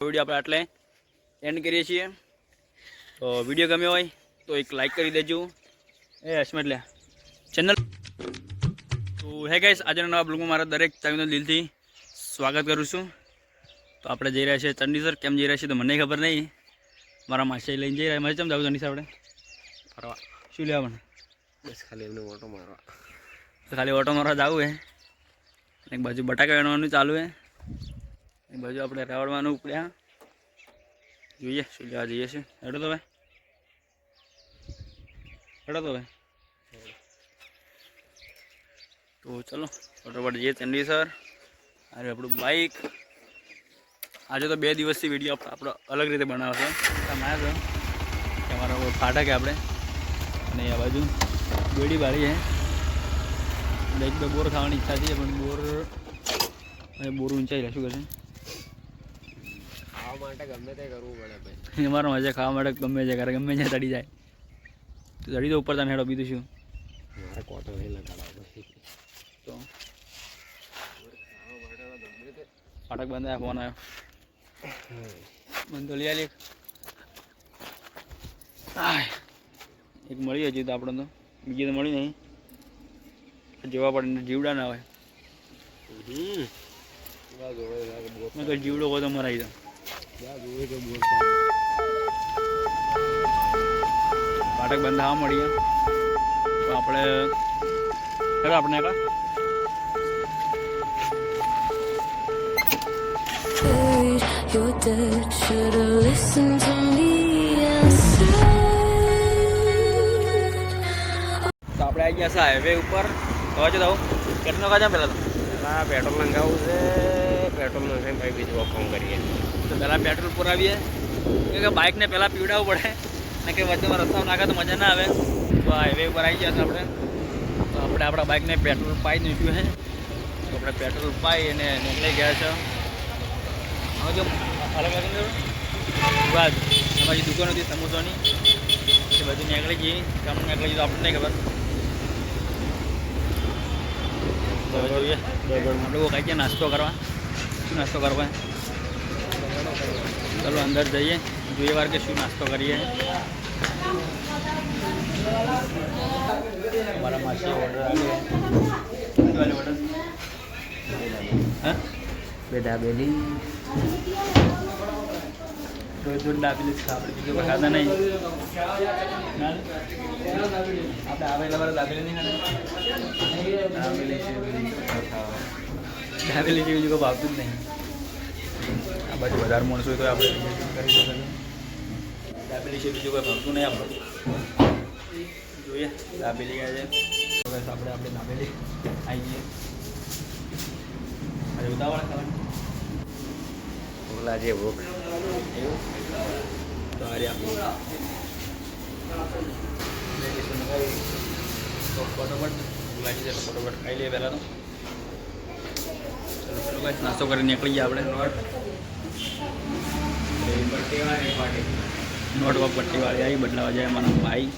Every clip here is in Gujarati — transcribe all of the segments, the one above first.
વિડીયો આપણે આટલે એન્ડ કરીએ છીએ। તો વિડીયો ગમ્યો હોય તો એક લાઈક કરી દેજો। હસમત લે ચેનલ તો હે ગાઈસ, આજના નવા બ્લોગમાં મારા દરેક ચાવીનો દિલથી સ્વાગત કરું છું। તો આપણે જઈ રહ્યા છીએ ચંડીસર। કેમ જઈ રહ્યા છીએ તો મને ખબર નહીં, મારા માસી લઈને જઈ રહ્યા। મારે કેમ જવું ચંડીસર આપણે ફરવા? શું લેવા મને? બસ ખાલી એમને ઓટો મારવા। તો ખાલી ઓટો મારવા જવું હે। એક બાજુ બટાકા વેણવાનું ચાલુ હે, એક બાજુ આપણે રાવડવાનું ઉપડ્યા। જોઈએ શું લેવા જઈએ છીએ। હેડો તો ભાઈ, હેડો તો ભાઈ। તો ચલો ફટાફટ જઈએ ચંડીસર। અરે આપણું બાઈક આજે તો 2 દિવસથી વિડીયો આપણો અલગ રીતે બનાવશે। તમે આવ્યા છો કે અમારા ફાટક કે આપણે અને આ બાજુ બેડી બાળી છે। એક બે બોર ખાવાની ઈચ્છા છે, પણ બોર ઊંચાઈ રહે, શું કરશે? ખાવા માટે ગમે તે કરવું પડે ભાઈ। અમારા મજા ખાવા માટે ગમે છે કરે, ગમે ત્યાં ચડી જાય તો ચડી તો ઉપર તમે હેડો, બીજું શું? મારે કોટો નહીં લગાડવા ભાઈ। તો ફાટક બંધ આવ્યા, ફોન આવ્યો બંધ તો લઈ આલી એક મળી હજી તો આપણે તો, બીજી તો મળી નહીં। જોવા પડે જીવડા ના હોય, મેં તો જીવડો હોય તો મરાઈ જાવ। ફાટક બંધ આવવા મળીએ તો આપણે આપણે You're dead, should've listened to me instead. તો આપણે આવી ગયા છે હાઈવે ઉપર। તો જો તો કેટલો કાજા પહેલાં તો પહેલાં પેટ્રોલ નંખાવું છે। પેટ્રોલ નંખાઈને ભાઈ બીજું કામ કરીએ। તો પહેલાં પેટ્રોલ પુરાવીએ, કે બાઇકને પહેલાં પીવડાવવું પડે ને, કે વચ્ચેમાં રસ્તામાં નાખે તો મજા ના આવે। તો હાઈવે ઉપર આવી ગયા છે આપણે। તો આપણે આપણા બાઇકને પેટ્રોલ પાઈ દીધું છે। તો આપણે પેટ્રોલ પાઈ અને નીકળી ગયા છે। હવે જો અલગ અલગ બાદ અમારી દુકાન હતી સમોસાની, એ બધું નીકળી ગઈ। કામ નીકળી ગઈ તો આપણને નહીં ખબર। તો હવે જોઈએ આપણે ખાઈ ગયા નાસ્તો કરવા। શું નાસ્તો કરવા? ચલો અંદર જઈએ, જોઈએ વાર કે શું નાસ્તો કરીએ। અમારા માસી ઓર્ડર આવ્યો, ઓર્ડર હા બે દાબેલી રોજ રોજ દાબેલી જ ખા, આપણે બીજું કોઈ ખાતા નહીં। આપણે આવેલા વાર દાબેલી નહીં ખાતા, દાબેલી જેવી બીજું કોઈ ભાવતું જ નહીં। આ બાજુ વધારે માણસો હોય તો આપણે કરી શકીએ, દાબેલી છે બીજું કોઈ ભાવતું નહીં આપણે। જોઈએ દાબેલી ક્યાં છે, આપણે દાબેલી આવી જઈએ। અરે ઉતાવળ ખાવાની ઓલા જે ભૂખ એવું તો અરે ફટોફટ લાગી જાય, ફટોફટ ખાઈ લઈએ પહેલાં તો। ચલો ચલો કાંઈ નાસ્તો કરીને નીકળી ગયા આપણે। નોટ પટ્ટીવાળી આવી બદલાવા જાય મારા ભાઈ।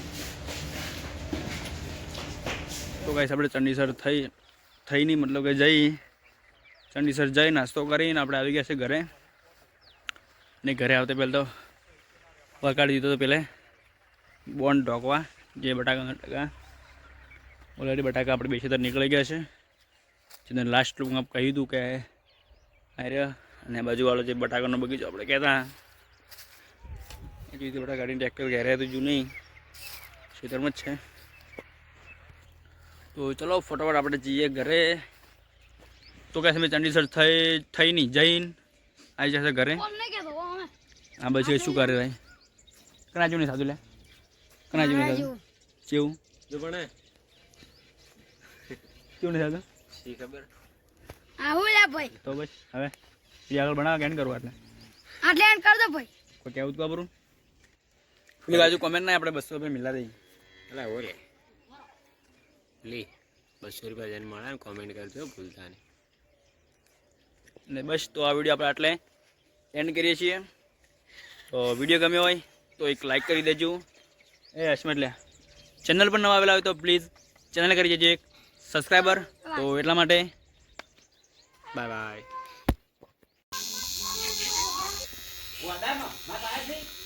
તો કાંઈ આપણે ચંડીસર થઈ નહીં, મતલબ કે ચંડીસર જઈ નાસ્તો કરીને આપણે આવી ગયા છે ઘરે। ને ઘરે આવતે પહેલાં તો વળકાડી દીધો તો પહેલે બોન્ડ ઢોકવા, જે બટાકા ઓલરેડી બટાકા આપણે બેસી નીકળી ગયા છે। જેને લાસ્ટ લુકમાં કહી દઉં કે અરે અને બાજુવાળો જે બટાકાનો બગીચો આપણે કહેતા એ રીતે બટાકા ગાડીને ટ્રેક્ટર ઘેરે તો જુ નહીં ખેતરમાં જ છે। તો ચલો ફટાફટ આપણે જઈએ ઘરે। તો કહે તમે ચંડીસર થઈ નહીં જઈને આવી જશે ઘરે। હા બસ શું કરે ભાઈ? કના જેવું નહીં સાધુ લે, કના જેવું નહીં સાધુ કેવું જો પણ કેવું નહીં સાધુ શી ખબર આવું લે ભાઈ। તો બસ હવે એ આગળ બનાવવા કેન કરવા આટલે એન્ડ કર દો ભાઈ। કોઈ કેવું તો ખબરું પેલી બાજુ કોમેન્ટ ના આપણે 200 રૂપિયા મિલા દઈએ। એટલે ઓલે લી 200 રૂપિયા જઈને મળે ને કોમેન્ટ કરજો ભૂલતા નહીં। ને બસ તો આ વિડીયો આપણે આટલે એન્ડ કરીએ છીએ। તો વિડીયો ગમ્યો હોય તો એક લાઈક કરી દેજો। હસમત લે ચેનલ પર નવા આવેલા હોય તો પ્લીઝ ચેનલ કરી દેજો એક સબસ્ક્રાઈબર। તો એટલા માટે બાય બાય। વડામાં મારા આયા છે